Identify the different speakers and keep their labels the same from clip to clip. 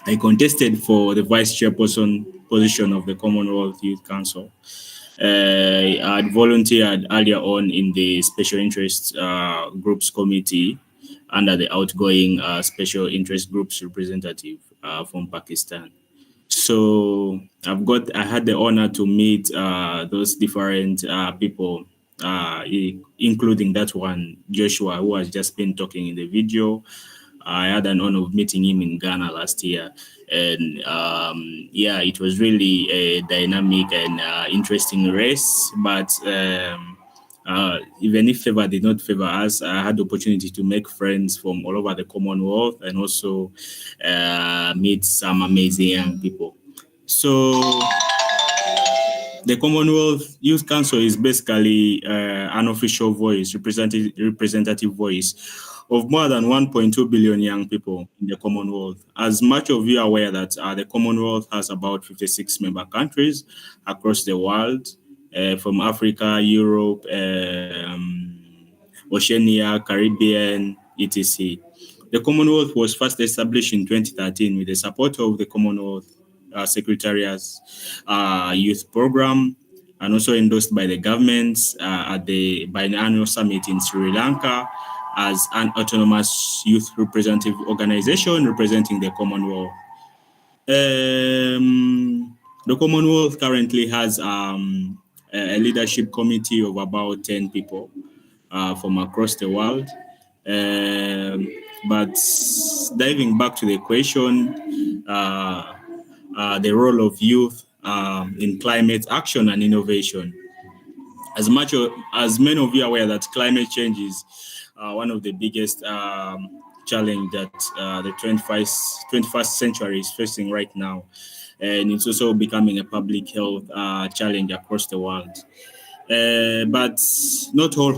Speaker 1: I contested for the vice chairperson position of the Commonwealth Youth Council. I had volunteered earlier on in the special interest groups committee under the outgoing special interest groups representative from Pakistan. So I had the honor to meet those different people, including that one, Joshua, who has just been talking in the video. I had an honor of meeting him in Ghana last year. And yeah, it was really a dynamic and interesting race. But even if favor did not favor us, I had the opportunity to make friends from all over the Commonwealth and also meet some amazing young people. So the Commonwealth Youth Council is basically an official voice, representative voice of more than 1.2 billion young people in the Commonwealth. As much of you are aware that the Commonwealth has about 56 member countries across the world, from Africa, Europe, Oceania, Caribbean, etc. The Commonwealth was first established in 2013 with the support of the Commonwealth Secretariat's youth program, and also endorsed by the governments at the biannual summit in Sri Lanka as an autonomous youth representative organization representing the Commonwealth. The Commonwealth currently has a leadership committee of about 10 people from across the world. But diving back to the question, the role of youth in climate action and innovation. As many of you are aware that climate change is one of the biggest challenge that the 21st century is facing right now. And it's also becoming a public health challenge across the world. But not all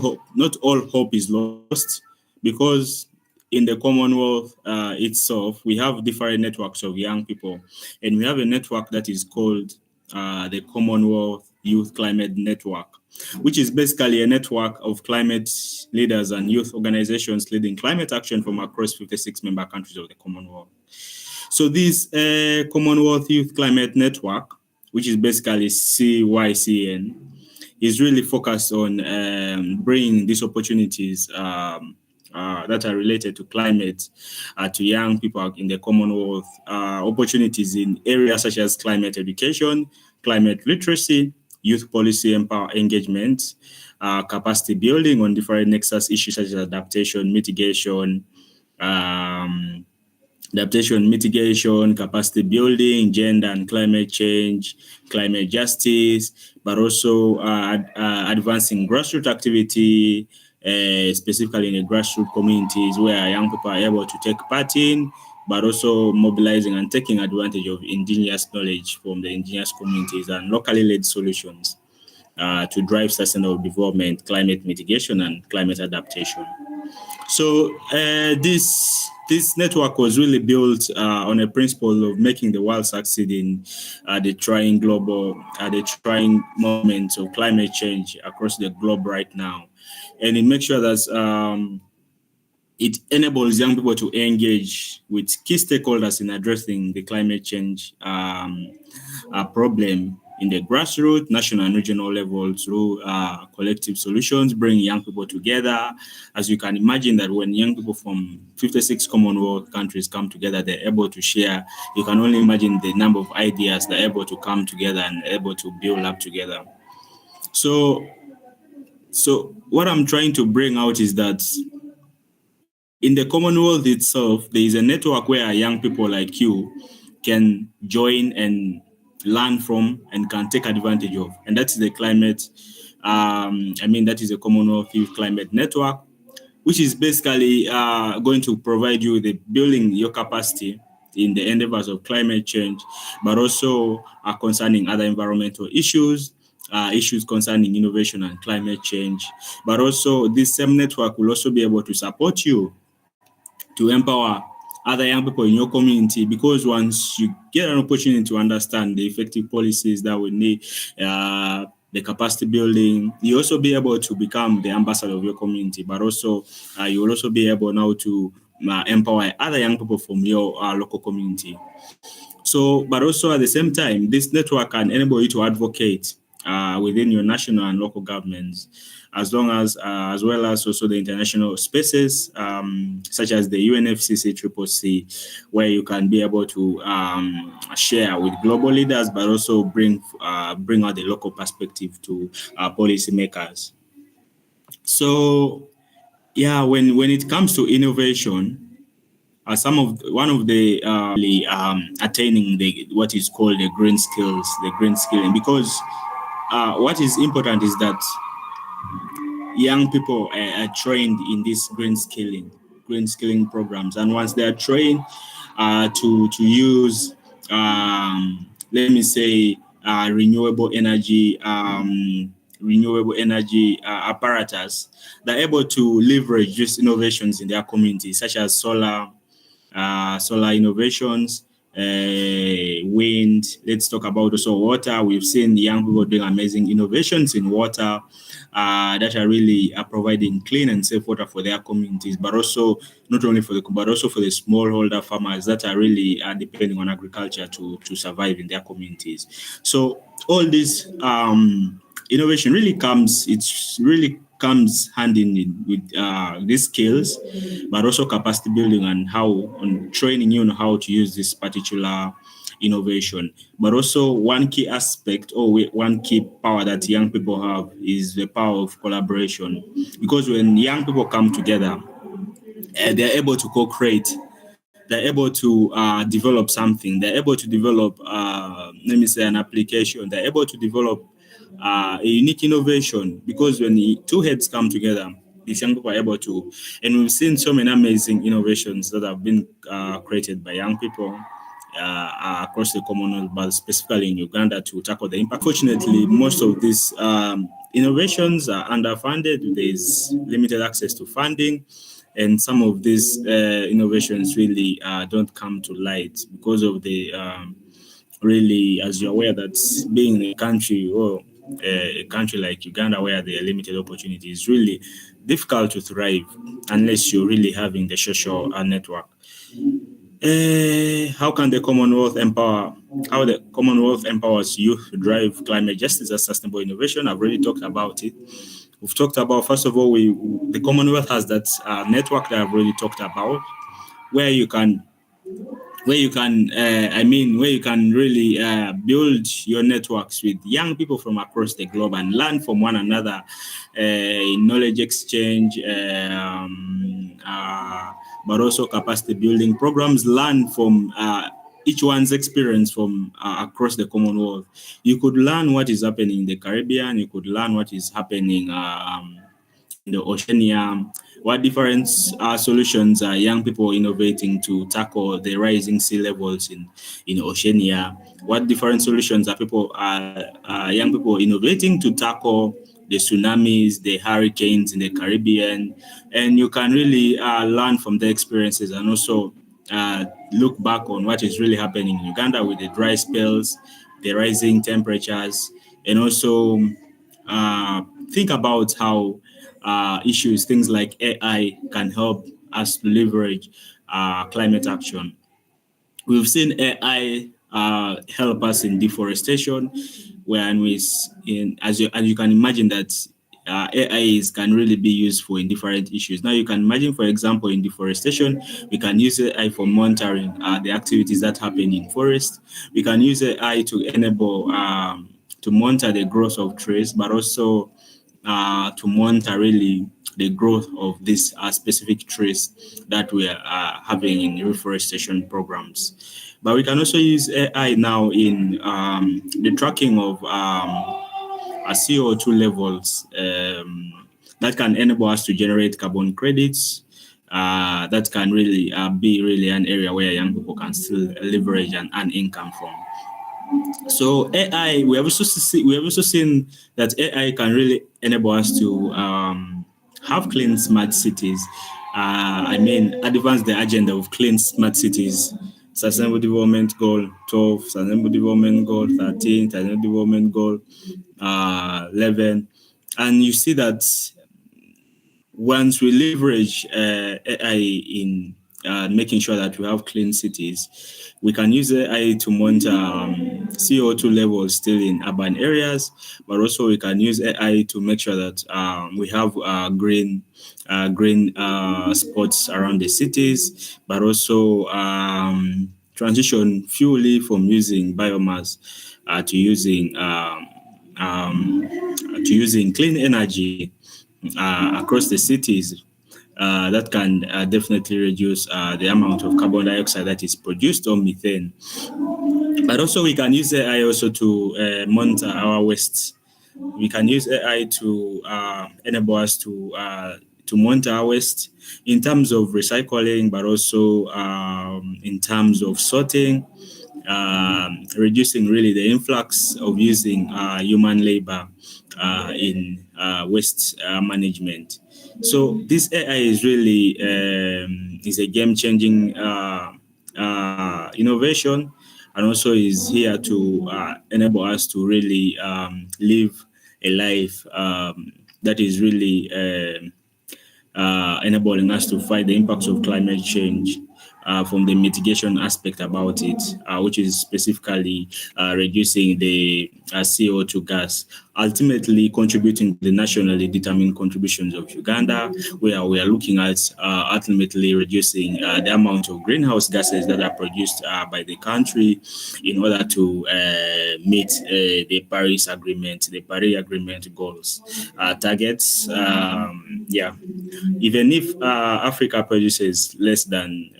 Speaker 1: hope is lost, because in the Commonwealth itself, we have different networks of young people, and we have a network that is called the Commonwealth Youth Climate Network, which is basically a network of climate leaders and youth organizations leading climate action from across 56 member countries of the Commonwealth. So this Commonwealth Youth Climate Network, which is basically CYCN, is really focused on bringing these opportunities that are related to climate to young people in the Commonwealth, opportunities in areas such as climate education, climate literacy, youth policy engagement, capacity building on different nexus issues such as adaptation, mitigation, capacity building, gender and climate change, climate justice, but also advancing grassroots activity, specifically in the grassroots communities where young people are able to take part in, but also mobilizing and taking advantage of indigenous knowledge from the indigenous communities and locally led solutions to drive sustainable development, climate mitigation, and climate adaptation. So this network was really built on a principle of making the world succeed in the trying moment of climate change across the globe right now. And it makes sure that it enables young people to engage with key stakeholders in addressing the climate change problem in the grassroots, national and regional level through collective solutions, bring young people together. As you can imagine that when young people from 56 Commonwealth countries come together, they're able to share. You can only imagine the number of ideas they're able to come together and able to build up together. So what I'm trying to bring out is that in the Commonwealth itself, there is a network where young people like you can join and learn from and can take advantage of. And that's the climate, that is the Commonwealth Youth Climate Network, which is basically going to provide you the building your capacity in the endeavors of climate change, but also concerning other environmental issues, issues concerning innovation and climate change. But also this same network will also be able to support you to empower other young people in your community, because once you get an opportunity to understand the effective policies that we need, the capacity building, you also be able to become the ambassador of your community, but also you will also be able now to empower other young people from your local community. So, but also at the same time, this network can enable you to advocate within your national and local governments, as well as also the international spaces, such as the UNFCCC, where you can be able to share with global leaders, but also bring out the local perspective to policymakers. So, yeah, when it comes to innovation, one of the attaining the what is called the green skilling, because what is important is that young people are trained in these green skilling programs, and once they are trained to use let me say renewable energy apparatus, they're able to leverage these innovations in their community, such as solar innovations, wind. Let's talk about also water. We've seen young people doing amazing innovations in water that are really providing clean and safe water for their communities, but also not only but also for the smallholder farmers that are really depending on agriculture to survive in their communities. So all this innovation really comes hand in with these skills, but also capacity building and on training you on how to use this particular innovation. But also one key aspect or one key power that young people have is the power of collaboration, because when young people come together, they're able to co-create. They're able to develop something. They're able to develop, let me say, an application. They're able to develop a unique innovation, because when the two heads come together, these young people are able to. And we've seen so many amazing innovations that have been created by young people across the Commonwealth, but specifically in Uganda, to tackle the impact. Fortunately, most of these innovations are underfunded. There's limited access to funding. And some of these innovations really don't come to light because of the really, as you're aware, that being a country a country like Uganda, where there are limited opportunities, is really difficult to thrive unless you're really having the social network. How the Commonwealth empowers youth to drive climate justice and sustainable innovation? I've already talked about it. We've talked about, first of all, the Commonwealth has that network that I've already talked about, where you can really build your networks with young people from across the globe and learn from one another in knowledge exchange, but also capacity building programs. Learn from each one's experience from across the Commonwealth. You could learn what is happening in the Caribbean. You could learn what is happening in the Oceania. What different solutions are young people innovating to tackle the rising sea levels in Oceania? What different solutions are young people innovating to tackle the tsunamis, the hurricanes in the Caribbean? And you can really learn from the experiences, and also look back on what is really happening in Uganda with the dry spells, the rising temperatures, and also think about how things like AI can help us to leverage climate action. We've seen AI help us in deforestation, as you can imagine that AIs can really be useful in different issues. Now you can imagine, for example, in deforestation, we can use AI for monitoring the activities that happen in forests. We can use AI to enable to monitor the growth of trees, but also to monitor really the growth of these specific trees that we are having in reforestation programs. But we can also use AI now in the tracking of CO2 levels that can enable us to generate carbon credits. That can really be really an area where young people can still leverage and earn income from. So AI, we have also seen that AI can really enable us to have clean smart cities. Advance the agenda of clean smart cities. Sustainable Development Goal 12, Sustainable Development Goal 13, Sustainable Development Goal 11. And you see that once we leverage AI making sure that we have clean cities. We can use AI to monitor CO2 levels still in urban areas, but also we can use AI to make sure that we have green spots around the cities, but also transition fully from using biomass to using clean energy across the cities. That can definitely reduce the amount of carbon dioxide that is produced, or methane. But also we can use AI also to monitor our waste. We can use AI to enable us to monitor our waste in terms of recycling, but also in terms of sorting, reducing really the influx of using human labor in waste management. So this AI is really is a game-changing innovation, and also is here to enable us to really live a life that is really enabling us to fight the impacts of climate change from the mitigation aspect about it, which is specifically reducing the CO2 gas, ultimately contributing to the nationally determined contributions of Uganda, where we are looking at ultimately reducing the amount of greenhouse gases that are produced by the country in order to meet the Paris Agreement goals, targets. Yeah, even if Africa produces less than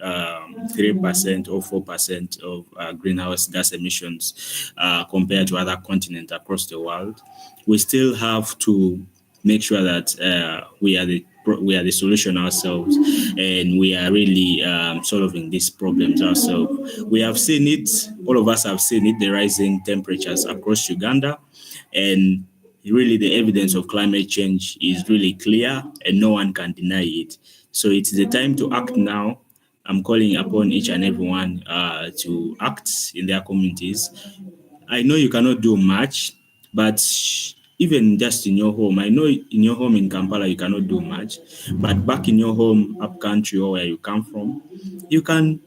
Speaker 1: 3% or 4% of greenhouse gas emissions compared to other continents across the world, we still have to make sure that we are the solution ourselves, and we are really solving these problems ourselves. We have seen it, all of us have seen it, the rising temperatures across Uganda, and really the evidence of climate change is really clear and no one can deny it. So it's the time to act now. I'm calling upon each and everyone to act in their communities. I know you cannot do much, but even just in your home, I know in your home in Kampala you cannot do much, but back in your home up country or where you come from, you can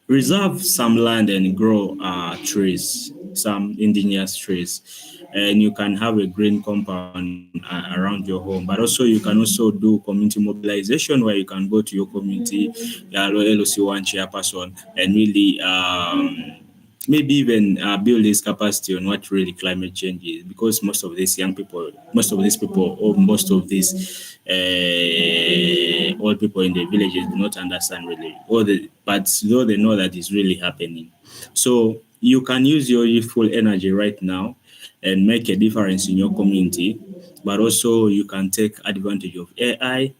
Speaker 1: reserve some land and grow trees, some indigenous trees, and you can have a green compound around your home. But also you can also do community mobilization, where you can go to your community, LOC one chairperson, and really maybe even build this capacity on what really climate change is, because most of these young people, most of these people, or most of these old people in the villages do not understand really, but though they know that it's really happening. So you can use your youthful energy right now and make a difference in your community, but also you can take advantage of AI.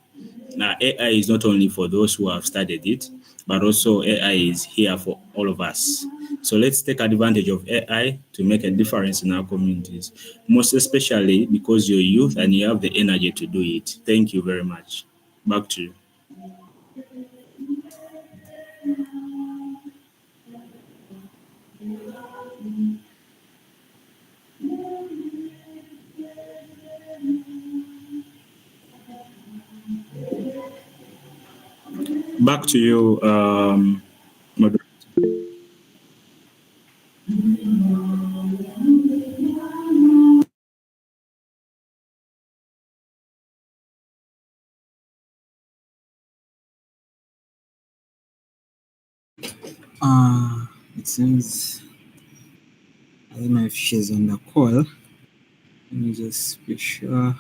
Speaker 1: Now, AI is not only for those who have studied it, but also AI is here for all of us. So let's take advantage of AI to make a difference in our communities, most especially because you're youth and you have the energy to do it. Thank you very much. Back to you. Back to you, moderator.
Speaker 2: It seems I don't know if she's on the call. Let me just be sure.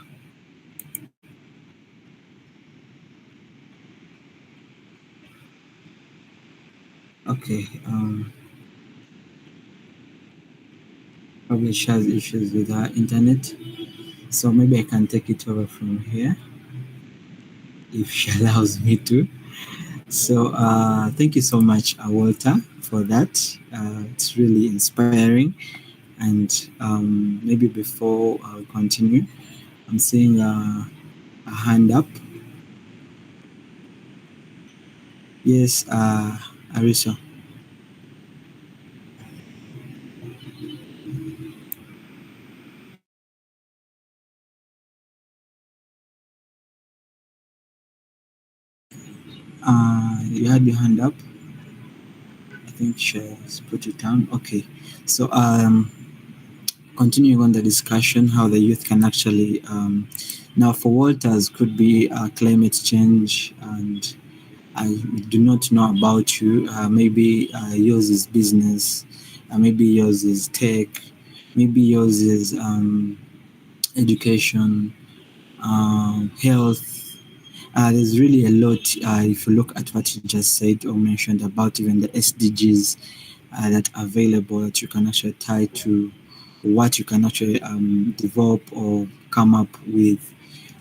Speaker 2: Okay. Probably she has issues with her internet, so maybe I can take it over from here if she allows me to. So thank you so much, Walter, for that. It's really inspiring. And maybe before I continue, I'm seeing a hand up. Yes, Arisa. you had your hand up. I think she's put it down. Okay. So continuing on the discussion, how the youth can actually now for Walters could be climate change, and I do not know about you. Maybe yours is business, maybe yours is tech, maybe yours is education, health. There's really a lot if you look at what you just said or mentioned about even the SDGs that are available that you can actually tie to what you can actually develop or come up with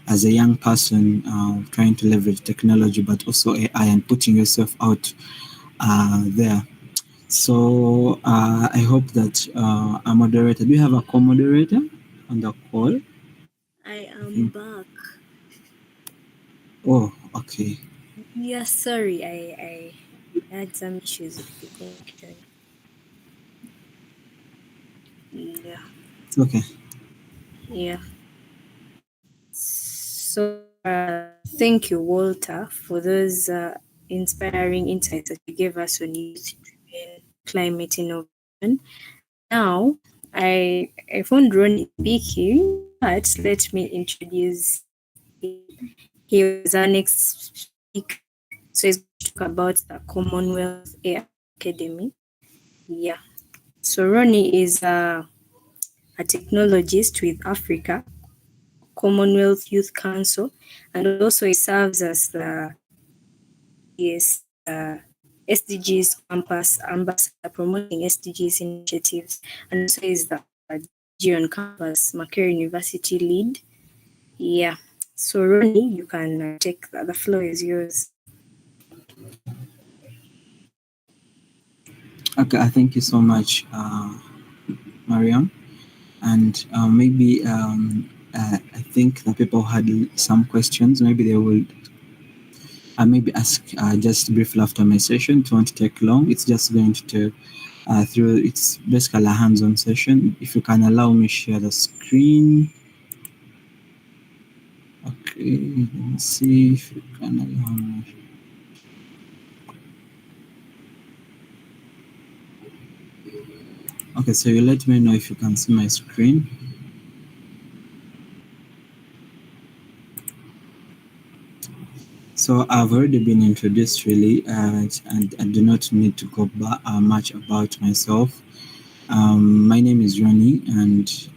Speaker 2: as a young person trying to leverage technology, but also AI and putting yourself out there. So I hope that a moderator, do you have a co-moderator on the call?
Speaker 3: I
Speaker 2: I
Speaker 3: am
Speaker 2: think.
Speaker 3: back.
Speaker 2: Oh, okay.
Speaker 3: Yeah, sorry, I had some issues with the connection. Yeah,
Speaker 2: It's okay.
Speaker 3: yeah. So thank you, Walter, for those inspiring insights that you gave us on youth-driven climate innovation. Now, I found Ronnie speaking, but let me introduce him. He was our next speaker. So he's going to talk about the Commonwealth AI Academy. Yeah. So Ronnie is a technologist with Africa, Commonwealth Youth Council, and also he serves as the yes, SDGs campus ambassador promoting SDGs initiatives, and also is the DG on campus Makerere University lead. Yeah. So Ronnie, you can take the floor is yours.
Speaker 2: Okay, I thank you so much, Mariam. And maybe I think the people had some questions. Maybe they will maybe ask just briefly after my session. It won't take long. It's just going to take through. It's basically a hands-on session. If you can allow me share the screen. Okay, let me see if you can allow me. Okay, so you let me know if you can see my screen. So I've already been introduced really, and I do not need to go much about myself. My name is Ronnie, and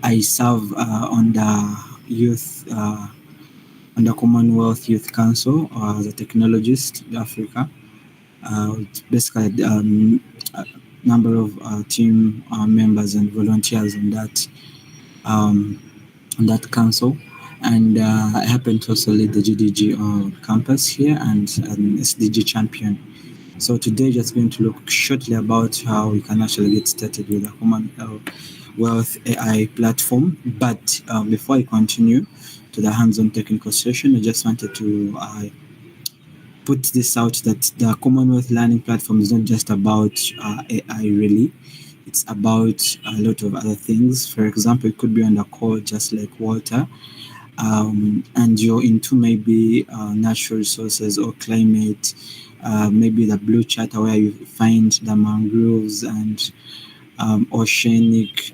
Speaker 2: I serve on the youth, on the Commonwealth Youth Council as a technologist in Africa. It's basically a number of team members and volunteers um, on that council. And I happen to also lead the GDG campus here and an SDG champion. So today, just going to look shortly about how we can actually get started with the Commonwealth AI platform. But before I continue to the hands-on technical session, I just wanted to put this out that the Commonwealth Learning Platform is not just about AI really. It's about a lot of other things. For example, it could be on the call just like Walter, and you're into maybe natural resources or climate, maybe the blue charter where you find the mangroves and oceanic